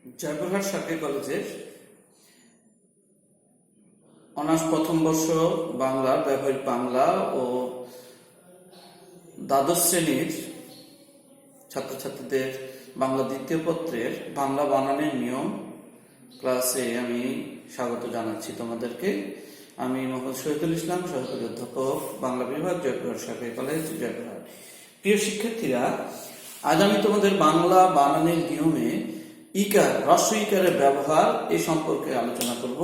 জয়পুরহাট সরকারি কলেজের অনার্স প্রথম বর্ষ বাংলা, ব্যবহারিক বাংলা ও দ্বাদশ শ্রেণীর ছাত্রছাত্রীদের বাংলা দ্বিতীয় পত্রের বাংলা বানানের নিয়ম ক্লাসে আমি স্বাগত জানাচ্ছি তোমাদেরকে। আমি মোহাম্মদ শহীদুল ইসলাম, সহকারী অধ্যাপক, বাংলা বিভাগ, জয়পুরহাট সরকারি কলেজ, জয়পুরহাট। প্রিয় শিক্ষার্থীরা, আজ আমি তোমাদের বাংলা বানানের নিয়মে ইকার, হ্রস্ব ইকারের ব্যবহার এই সম্পর্কে আলোচনা করব।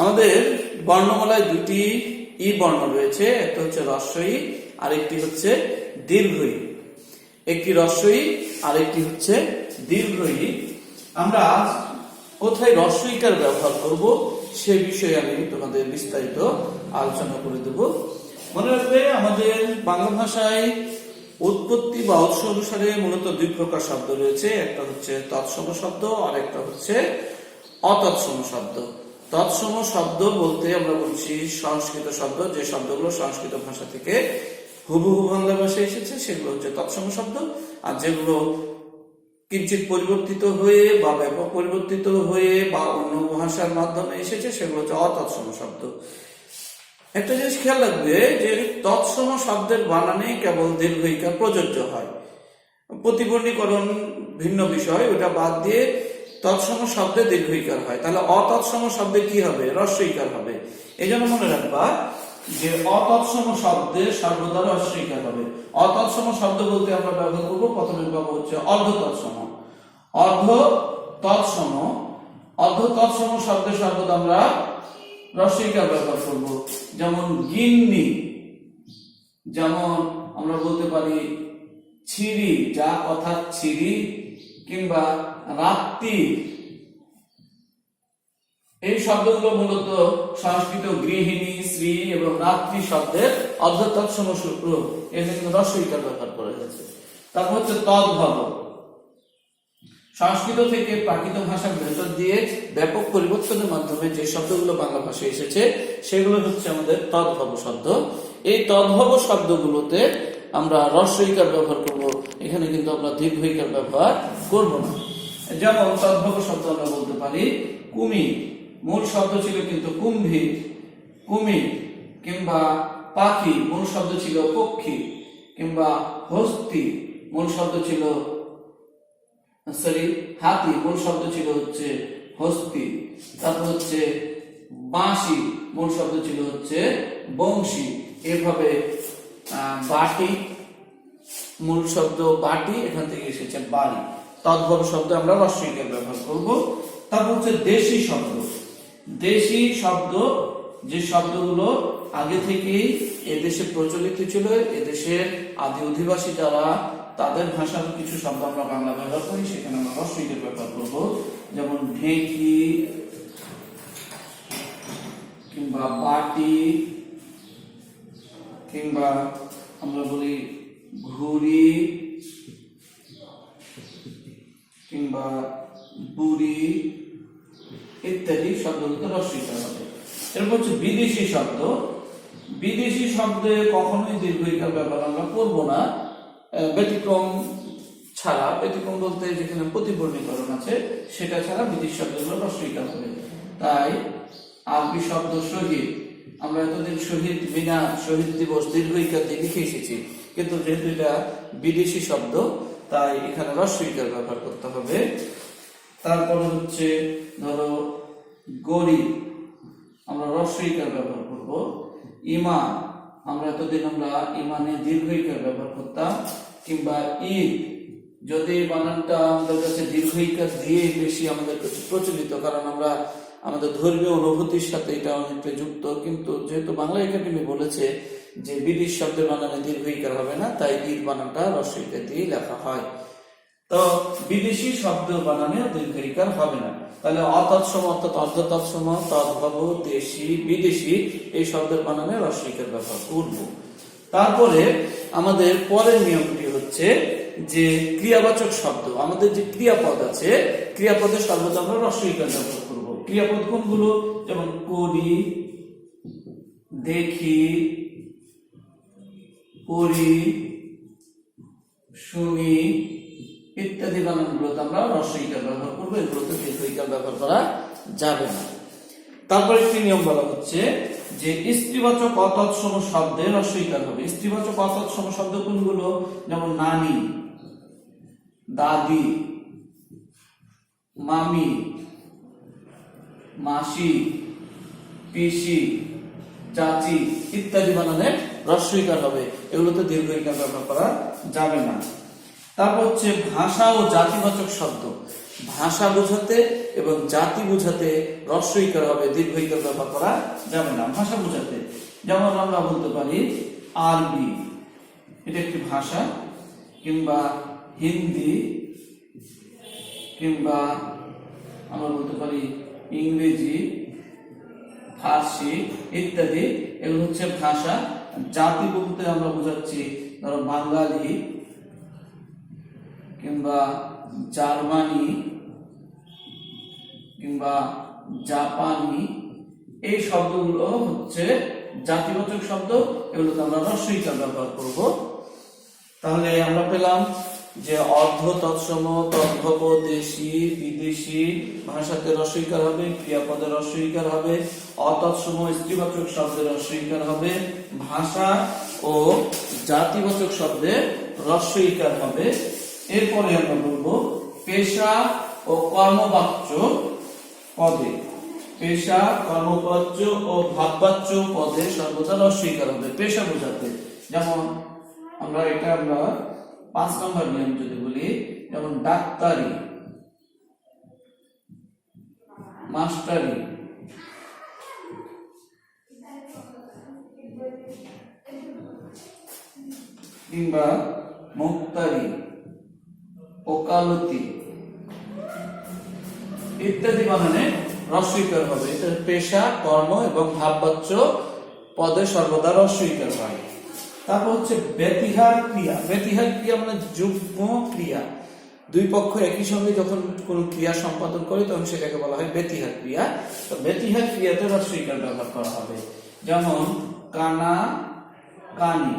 আমাদের বর্ণমালায় দুটি ই বর্ণ রয়েছে, একটা হচ্ছে হ্রস্ব ই আর একটি হচ্ছে দীর্ঘ ই। একটি হ্রস্ব ই আর একটি হচ্ছে দীর্ঘ ই। আমরা কোথায় হ্রস্ব ইকার ব্যবহার করব সে বিষয়ে আমি তোমাদের বিস্তারিত আলোচনা করে দেব। মনে রাখবে, আমাদের বাংলা ভাষায় উৎপত্তি বা উৎস অনুসারে মূলত দুই প্রকার শব্দ রয়েছে। একটা হচ্ছে তৎসম শব্দ আর একটা হচ্ছে অতৎসম শব্দ। তৎসম শব্দ বলতে আমরা বলছি সংস্কৃত শব্দ, যে শব্দগুলো সংস্কৃত ভাষা থেকে হুবহু বাংলা ভাষায় এসেছে সেগুলো হচ্ছে তৎসম শব্দ। আর যেগুলো কিঞ্চিত পরিবর্তিত হয়ে বা ব্যাপক পরিবর্তিত হয়ে বা অন্য ভাষার মাধ্যমে এসেছে সেগুলো হচ্ছে অতৎসম শব্দ। একটা জিনিস খেয়াল রাখবে যে তৎসম শব্দের বানানে কেবল দীর্ঘ ইকার প্রযোজ্য হয়। প্রতিবর্ণীকরণ ভিন্ন বিষয়, ওটা বাদ দিয়ে তৎসম শব্দে দীর্ঘ ইকার হয়। তাহলে অতৎসম শব্দে কি হবে? হ্রস্ব ইকার হবে। এই জন্য মনে রাখবা যে অতৎসম শব্দে সর্বদা হ্রস্ব ইকার হবে। অতৎসম শব্দ বলতে আমরা ব্যবহার করবো, প্রথমে পাবো হচ্ছে অর্ধ তৎসম। অর্ধ তৎসম, অর্ধ তৎসম শব্দে সর্বদা আমরা হ্রস্ব ইকার ব্যবহার করব। যেমন গিন্নি, যেমন আমরা বলতে পারি ছিরি, যা কথা ছিরি, কিংবা রাত্রি। এই শব্দগুলো মূলত সংস্কৃত গৃহিণী, শ্রী এবং রাত্রি শব্দের অর্ধ তৎসম সূত্র, এর জন্য হ্রস্ব ইকার ব্যবহার করা হয়েছে। তারপর হচ্ছে তদ্ভব। সংস্কৃত থেকে প্রাকৃত ভাষার ভেতর দিয়ে ব্যাপক পরিবর্তনের মাধ্যমে যে শব্দগুলো বাংলা ভাষায় এসেছে সেগুলো হচ্ছে আমাদের তদ্ভব শব্দ। এই তদ্ভব শব্দগুলোতে আমরা হ্রস্ব ইকার ব্যবহার করব, এখানে কিন্তু আমরা দীর্ঘ ইকার ব্যবহার করব না। যেমন তদ্ভব শব্দ আমরা বলতে পারি কুমি, মূল শব্দ ছিল কিন্তু কুম্ভীর, কুমির। কিংবা পাখি, মূল শব্দ ছিল পক্ষী। কিংবা হস্তি, মূল শব্দ ছিল হাতি, মূল শব্দ ছিল হচ্ছে হস্তি। তারপর হচ্ছে বাঁশি, মূল শব্দ ছিল হচ্ছে বংশী। এভাবে বাটি, মূল শব্দ বাটি, এখান থেকে এসেছে বাড়ি। তদ্ভব শব্দ আমরা হ্রস্ব ইকার ব্যবহার করব। তারপর হচ্ছে দেশি শব্দ। দেশি শব্দ যে শব্দগুলো আগে থেকেই এদেশে প্রচলিত ছিল, এদেশের আদি অধিবাসী যারা, তাদের ভাষার কিছু শব্দ আমরা বাংলা ব্যবহার করি, সেখানে আমরা হ্রস্ব ইকার ব্যবহার করব। যেমন ঢেঁকি, কিংবা বাটি, কিংবা আমরা বলি ঘুড়ি, কিংবা বুড়ি ইত্যাদি শব্দগুলোতে হ্রস্ব ইকার হবে। এরপর হচ্ছে বিদেশি শব্দ। বিদেশি শব্দে কখনোই দীর্ঘ ইকার ব্যবহার আমরা করবো না, ব্যতিক্রম ছাড়া। ব্যতিক্রম বলতে যেখানে প্রতিবর্ণীকরণ আছে সেটা ছাড়া বিদেশি শব্দগুলো হ্রস্ব ইকার হবে। তাই আরবি শব্দ শহীদ, আমরা এতদিন শহীদ মিনা, শহীদ দিবস দীর্ঘ ইকার দিয়ে লিখে এসেছি, কিন্তু যেহেতু এটা বিদেশি শব্দ তাই এখানে হ্রস্ব ইকার ব্যবহার করতে হবে। তারপরে হচ্ছে ধরো গরিব, আমরা হ্রস্ব ইকার ব্যবহার করব। ইমান, আমরা এতদিন আমরা ইমানে দীর্ঘ ইকার ব্যবহার করতাম। কিংবা ঈদ, যদি বানানটা আমাদের কাছে দীর্ঘ ইকার দিয়ে বেশি আমাদের কাছে প্রচলিত, কারণ আমরা আমাদের ধর্মীয় অনুভূতির সাথে এটা অনেকটা যুক্ত, কিন্তু যেহেতু বাংলা একাডেমি বলেছে যে বিদেশ শব্দের বানানে দীর্ঘ ইকার হবে না, তাই ঈদ বানানটা হ্রস্ব ইকার দিয়ে লেখা হয়। তো বিদেশি শব্দ বানানে দীর্ঘ ইকার হবে না। তাহলে অতৎসম অর্থাৎ অর্ধ তৎসম, তদ্ভব, দেশি, বিদেশি এই শব্দের বানানে হ্রস্ব ইকার ব্যবহার করব। তারপরে আমাদের পরের নিয়মটি হচ্ছে যে ক্রিয়াবাচক শব্দ, আমাদের যে ক্রিয়াপদ আছে, ক্রিয়াপদের সর্বদা আমরা হ্রস্ব ইকার ব্যবহার করব। ক্রিয়াপদ কোনগুলো? যেমন করি, দেখি, পড়ি, শুনি, ইত্যাদি বানানগুলোতে আমরা হ্রস্বইকার ব্যবহার করবো, এগুলোতে দীর্ঘইকার ব্যবহার করা যাবে না। তারপর একটি নিয়ম বলা হচ্ছে যে স্ত্রীবাচক অতৎসম শব্দে হ্রস্বইকার হবে। স্ত্রীবাচক অতৎসম শব্দ কোনগুলো? যেমন নানি, দাদি, মামি, মাসি, পিসি, চাচি ইত্যাদি বানানে হ্রস্বইকার হবে, এগুলোতে দীর্ঘইকার ব্যবহার করা যাবে না। তারপর হচ্ছে ভাষা ও জাতিবাচক শব্দ, ভাষা বোঝাতে এবং জাতি বোঝাতে হ্রস্বইকার হবে, দীর্ঘইকার ব্যবহার করা যাবে না। ভাষা বোঝাতে যেমন আমরা বলতে পারি আরবি, এটা একটি ভাষা, কিংবা হিন্দি, কিংবা আমরা বলতে পারি ইংরেজি, ফার্সি ইত্যাদি, এগুলো হচ্ছে ভাষা। জাতি বলতে আমরা বোঝাচ্ছি ধরো বাঙালি, কিংবা জার্মানি, কিংবা জাপানি, এই শব্দগুলো হচ্ছে জাতিবাচক শব্দ, এগুলোতে আমরা হ্রস্বইকার ব্যবহার করব। তাহলে আমরা পেলাম যে অর্ধ, তৎসম, তদ্ভব, দেশি, বিদেশি ভাষাতে হ্রস্বইকার হবে, ক্রিয়াপদের হ্রস্বইকার হবে, অতৎসম স্ত্রীবাচক শব্দের হ্রস্বইকার হবে, ভাষা ও জাতিবাচক শব্দে হ্রস্বইকার হবে। এরপরে আমরা বলবো পেশা ও কর্মবাচ্য পদে, পেশা, কর্মবাচ্য ও ভাববাচ্য পদে সর্বদা হ্রস্বইকার হবে পেশা বোঝাতে। যেমন আমরা 5 নম্বর নিয়ম যদি বলি, যেমন ডাক্তারি, মাস্টারি, কিংবা মুক্তারি, ওকালতি ইত্যাদি বানানে হ্রস্বইকার হবে। এটা পেশা, কর্ম এবং ভাববাচ্য পদে সর্বদা হ্রস্বইকার হয়। তারপর হচ্ছে ব্যতিহার ক্রিয়া। ব্যতিহার ক্রিয়া মানে যুগ্ম ক্রিয়া, দুই পক্ষ একই সঙ্গে যখন কোন ক্রিয়া সম্পাদন করে তখন সেটাকে বলা হয় ব্যতিহার ক্রিয়া। তো ব্যতিহার ক্রিয়াতে হ্রস্বইকার ব্যবহার করা হবে। যেমন কানা, কানি,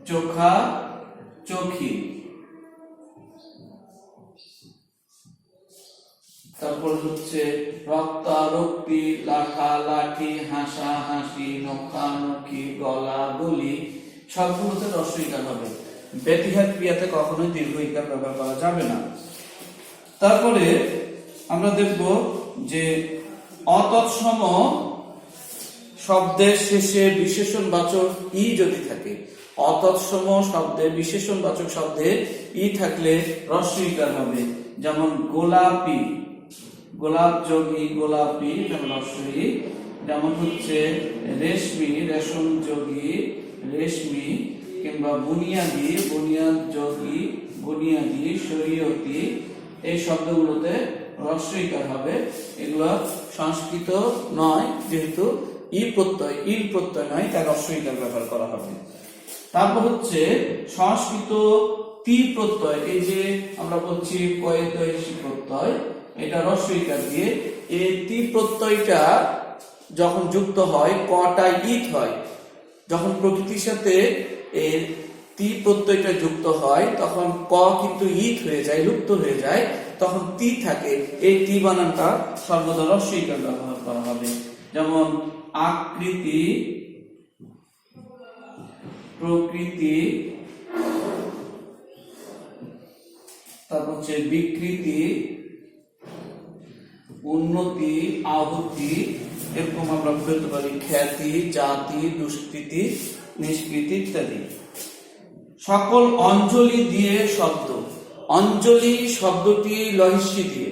চোখা, চোখি। তারপর হচ্ছে রক্তা, রক্তি, লাঠা, লাঠি, হাসা, হাসি, নখা, নখি, গলা, গলি সবগুলোতে হ্রস্বইকার হবে। ব্যতিহার ক্রিয়াতে কখনোই দীর্ঘইকার ব্যবহার করা যাবে না। তারপরে আমরা দেখব যে অতৎসম শব্দের শেষে বিশেষণবাচক ই যদি থাকে, অতৎসম শব্দে বিশেষণবাচক শব্দে ই থাকলে হ্রস্বইকার হবে। যেমন গোলাপি, গোলাপ যোগী গোলাপি, হ্রস্বই। যেমন হচ্ছে রেশমি, রেশম যোগী রেশমি, কিংবা বুনিয়াদি, বুনিয়াদ যোগী বুনিয়াদি, শরীয়তি, এই শব্দগুলোতে হ্রস্বইকার হবে। এগুলো সংস্কৃত নয়, যেহেতু ই প্রত্যয়, ইল প্রত্যয় নয়, তাই হ্রস্বইকার ব্যবহার করা হবে। তারপর হচ্ছে সংস্কৃত তি প্রত্যয়, এই যে আমরা বলছি কয়েদয়সী প্রত্যয়, এটা হ্রস্বইকার দিয়ে। এই তি প্রত্যয়টা যখন যুক্ত হয় কটা ইট হয়, যখন প্রকৃতির সাথে এর তি প্রত্যয়টা যুক্ত হয় তখন ক কিন্তু ইট হয়ে যায়, লুপ্ত হয়ে যায়, তখন তি থাকে। এই তি বানানটা সর্বদা হ্রস্বইকার ব্যবহার করা হবে। যেমন আকৃতি, প্রকৃতি, তারপর হচ্ছে বিকৃতি, উন্নতি, আহুতি, এরকম আমরা বলতে পারি খ্যাতি, জাতি, দুষ্কৃতি, নিষ্কৃতি ইত্যাদি। সকল অঞ্জলি দিয়ে শব্দ, অঞ্জলি শব্দটি লহিষ্যি দিয়ে,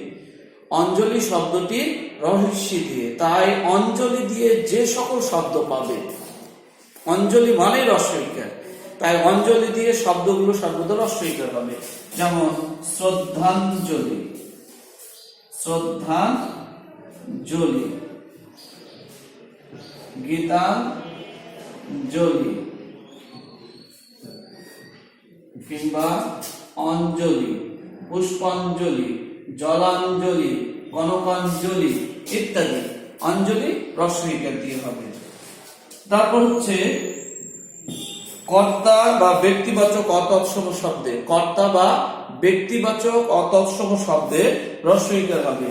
অঞ্জলি শব্দটি রহস্যি দিয়ে, তাই অঞ্জলি দিয়ে যে সকল শব্দ পাবে, অঞ্জলি মানে হ্রস্বইকার, তাই অঞ্জলি দিয়ে শব্দগুলো সর্বদা হ্রস্বইকার হবে। যেমন শ্রদ্ধাঞ্জলি, শ্রদ্ধাঞ্জলি, গীতাঞ্জলি, কিংবা অঞ্জলি, পুষ্পাঞ্জলি, জলাঞ্জলি, কনকাঞ্জলি ইত্যাদি অঞ্জলি হ্রস্বইকার দিয়ে হবে। তারপর হচ্ছে কর্তা বা ব্যক্তিবাচক অতৎসম শব্দে, কর্তা বা ব্যক্তিবাচক অতৎসম শব্দে হ্রস্ব ইকার হবে।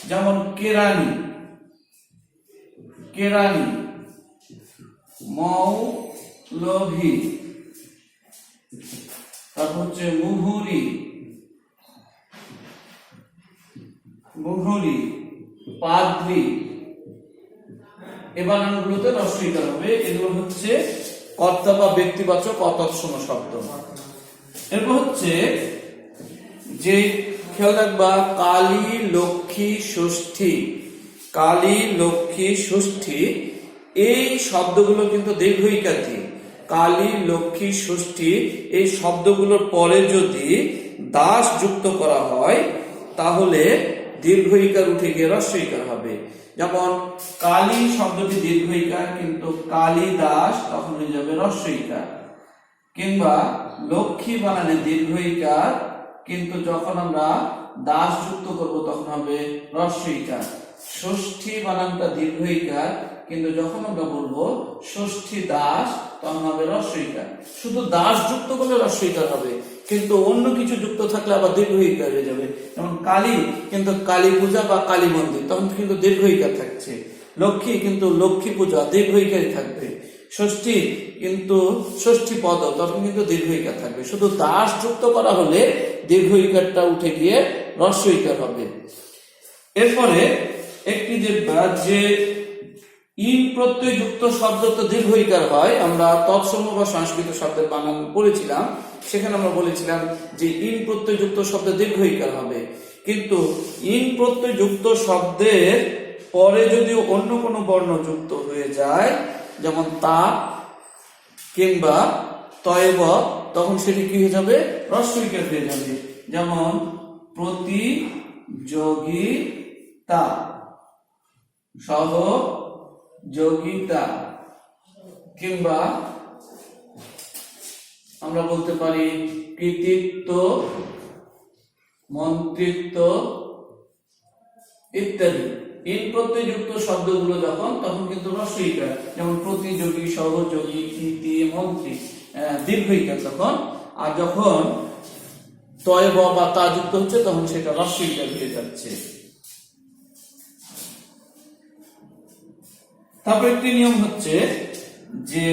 যেমন কেরানি, কেরানি, মৌলভী, তারপর হচ্ছে মুহুরি, মুহুরি, পাদ্রী, এ বানানগুলোতে হ্রস্ব ইকার হবে। এগুলো হচ্ছে কর্তা বা ব্যক্তিবাচক অতৎসম শব্দ। এরপর হচ্ছে যে খেয়াল রাখবা, কালী, লক্ষ্মী, ষষ্ঠী, কালী, লক্ষ্মী, ষষ্ঠী, এই শব্দগুলো কিন্তু দীর্ঘ ইকার দিয়ে। কালী, লক্ষ্মী, ষষ্ঠী এই শব্দগুলোর পরে যদি দাস যুক্ত করা হয় তাহলে দীর্ঘ ইকার উঠে গিয়ে হ্রস্ব ইকার হবে। যেমন কালী শব্দটি দীর্ঘ ইকার, কিন্তু কালিদাস তখন হয়ে যাবে হ্রস্ব ইকার। কিংবা লক্ষ্মী বানানে দীর্ঘ ইকার, কিন্তু যখন আমরা দাস যুক্ত করব তখন হবে হ্রস্ব ইকার। ষষ্ঠী বানানটা দীর্ঘ ইকার, কিন্তু যখন আমরা বলবো ষষ্ঠী দাস তখন হবে হ্রস্ব ইকার। শুধু দাস যুক্ত করলে হ্রস্ব ইকার হবে, কিন্তু অন্য কিছু যুক্ত থাকলে আবার দীর্ঘ ইকার হয়ে যাবে। যেমন কালী, কিন্তু কালী পূজা বা কালী মন্দির তখন কিন্তু দীর্ঘ ইকার থাকছে। লক্ষ্মী, কিন্তু লক্ষ্মী পূজা দীর্ঘ ইকারই থাকবে। ষষ্ঠী, কিন্তু ষষ্ঠী পদ তখন কিন্তু দীর্ঘ ইকার থাকবে। শুধু দাস যুক্ত করা হলে দীর্ঘ ইকারটা উঠে গিয়ে হ্রস্ব ইকার হবে। এরপরে একটি যে ইন প্রত্যয় যুক্ত শব্দ তো দীর্ঘ ইকার হয়, আমরা তৎসম বা সংস্কৃত শব্দের বানান পড়েছিলাম, সেখানে আমরা বলেছিলাম যে ইন প্রত্যয় যুক্ত শব্দে দীর্ঘ ইকার হবে। কিন্তু ইন প্রত্যয় যুক্ত শব্দের পরে যদি অন্য কোনো বর্ণ যুক্ত হয়ে যায়, যেমন তা কিংবা তয়ব, তখন সেটি কি হয়ে যাবে? হ্রস্ব ইকার হয়ে যাবে। যেমন প্রতিযোগিতা, সহযোগিতা, কিংবা আমরা বলতে পারি কৃতিত্ব, মন্ত্রিত্ব ইত্যাদি। ইন প্রত্যয় যুক্ত শব্দগুলো যখন, তখন কিন্তু হ্রস্ব ইকার। যেমন প্রতিযোগী, সহযোগী, কৃতি, মন্ত্রী দীর্ঘ ইকার তখন। আর যখন তয় বা তা যুক্ত হচ্ছে তখন সেটা হ্রস্ব ইকার হয়ে যাচ্ছে। তারপর একটি নিয়ম হচ্ছে যে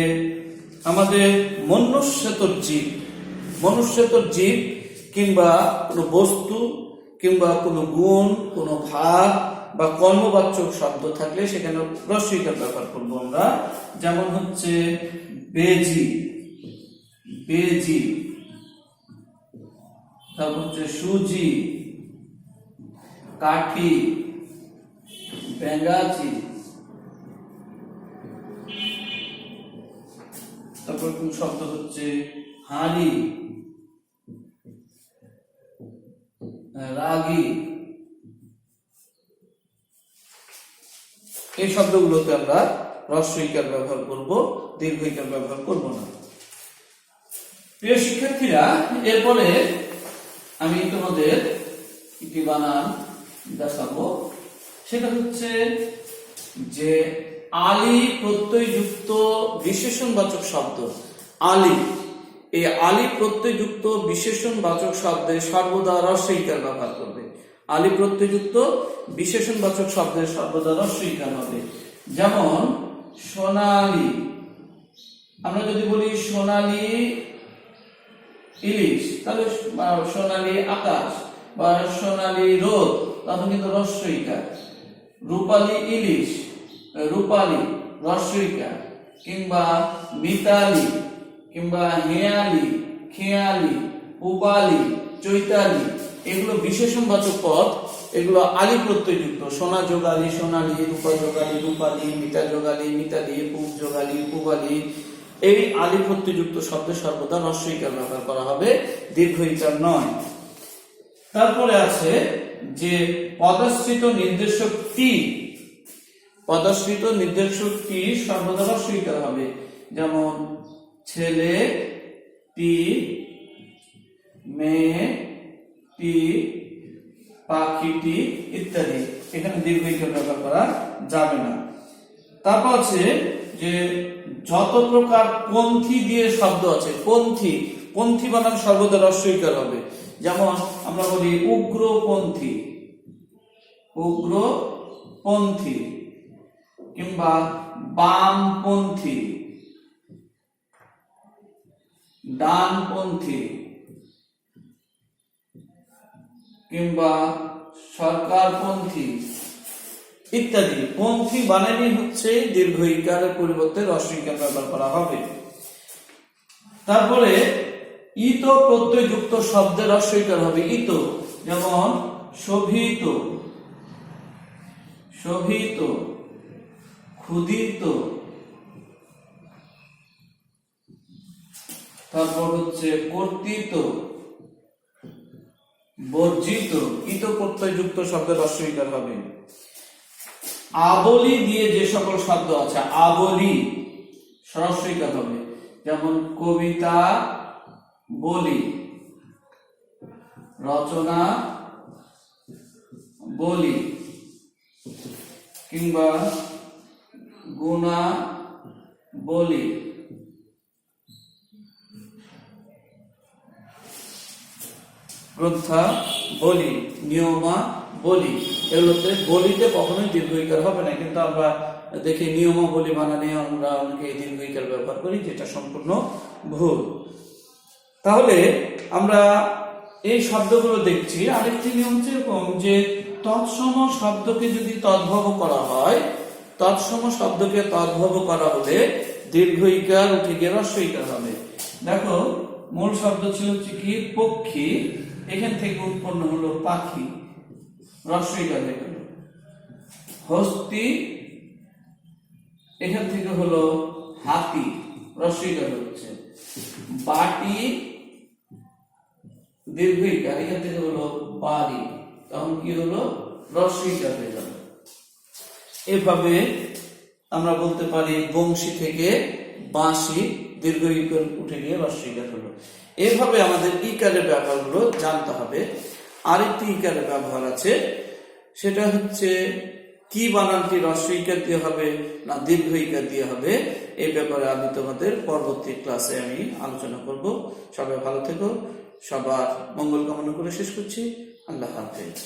আমাদের মনুষ্যতর জীব, মনুষ্যতর জীব কিংবা কোনো বস্তু কিংবা কোনো গুণ, কোনো ভাব বা কর্মবাচক শব্দ থাকলে সেখানে হ্রস্ব ইকার ব্যবহার করবো আমরা। যেমন হচ্ছে বেজি, বেজি, তারপর হচ্ছে সুজি, কাঠি, বেঙ্গাচি, তারপর কোন শব্দ হচ্ছে হাড়ি, রাগী, এই শব্দগুলোতে আমরা হ্রস্ব ইকার ব্যবহার করব, দীর্ঘ ইকার ব্যবহার করব না। প্রিয় শিক্ষার্থীরা, এরপরে আমি তোমাদের একটি বানান দেখাবো। সেটা হচ্ছে যে আলি প্রত্যয়যুক্ত বিশেষণবাচক শব্দ। আলি, এই আলি প্রত্যয়যুক্ত বিশেষণবাচক শব্দে সর্বদা হ্রস্ব ইকার ব্যবহার করবে। আলি প্রত্যয়যুক্ত বিশেষণবাচক শব্দে সর্বদা হ্রস্ব ইকার হবে। যেমন সোনালী, আমরা যদি বলি সোনালী ইলিশ, তাহলে সোনালী আকাশ বা সোনালী রোদ, তখন কিন্তু হ্রস্ব ইকার। রূপালী ইলিশ, রূপালী হ্রস্ব ইকার। কিংবা মিতালি, কিংবা হেয়ালি, খেয়ালি, পূবালি, চৈতালি, এগুলো বিশেষণবাচক পদ, এগুলো আলি প্রত্যয়যুক্ত। সোনা যোগালী, সোনালী, রূপা যোগালী, রূপালী, মিতা যোগালী, মিতালি, পূব যোগালী, পূবালি, এই আলি প্রত্যয়যুক্ত শব্দে সর্বদা হ্রস্ব ইকার ব্যবহার করা হবে, দীর্ঘ ইকার নয়। তারপরে আছে যে পদাশ্রিত নির্দেশক টি, পদাশ্রিত নির্দেশক টি সর্বদা হ্রস্ব ইকার হবে। যেমন ছেলে টি, মেয়ে টি, পাখিটি ইত্যাদি, এখানে দীর্ঘ ইকার ব্যবহার করা যাবে না। তারপর আছে যে যত প্রকার পন্থী দিয়ে শব্দ আছে, পন্থী পন্থী বানান সর্বদা রস্বইকার হবে। যেমন আমরা বলি উগ্রপন্থী, উগ্রপন্থী, কিংবা বামপন্থী, ডানপন্থী, কিংবা সরকারপন্থী ইত্যাদি। পন্থী বানানই হচ্ছে দীর্ঘ ইকারের পরিবর্তে হ্রস্ব ইকার ব্যবহার করা হবে। তারপরে ইত প্রত্যয় যুক্ত শব্দের হ্রস্ব ইকার হবে ইত, যেমন শোভিত, শোভিত, ক্ষুদিত, তারপর হচ্ছে কর্তৃত, বর্জিত। ইত প্রত্যয় যুক্ত শব্দের হ্রস্ব ইকার হবে। আবলি দিয়ে যে সকল শব্দ আছে, আবলি হ্রস্ব ইকার হবে। যেমন কবিতা বলি, রচনা বলি, কিংবা গুণা বলি, গ্রন্থা বলি, নিয়মা বলি। এগুলোতে বলিতে কখনোই দীর্ঘ ইকার হবে না, কিন্তু আমরা দেখি নিয়মাবলী বানানে আমরা অনেকে দীর্ঘ ইকার ব্যবহার করি, যেটা সম্পূর্ণ ভুল। তাহলে আমরা এই শব্দগুলো দেখছি। আরেকটি নিয়ম হচ্ছে এরকম যে তৎসম শব্দকে যদি তদ্ভব করা হয়, তৎসম শব্দকে তদ্ভব করা হলে দীর্ঘ ইকার উঠে গিয়ে হ্রস্ব ইকার হবে। দেখো, মূল শব্দ ছিল হচ্ছে কি পক্ষী, এখান থেকে উৎপন্ন হলো পাখি, হ্রস্ব ইকার হয়ে গেল। হস্তি, এখান থেকে হলো হাতি, হ্রস্ব ইকার হচ্ছে। বাটি, দীর্ঘ ইকার, এখান থেকে হলো বাড়ি, তখন কি হলো হ্রস্ব ইকার হয়ে গেল। এভাবে আমরা বলতে পারি বংশী থেকে বাঁশি, দীর্ঘ ইকার উঠে গিয়ে হ্রস্ব ইকার হলো। এভাবে আমাদের ইকারের ব্যবহারগুলো জানতে হবে। আরেকটি ইকারের ব্যবহার আছে, সেটা হচ্ছে কি বানানটি হ্রস্ব ইকার দিয়ে হবে না দীর্ঘ ইকার দিয়ে হবে। এই ব্যাপারে আমি তোমাদের পরবর্তী ক্লাসে আমি আলোচনা করব। সবাই ভালো থেকো, সবার মঙ্গল কামনা করে শেষ করছি। আল্লাহ হাফেজ।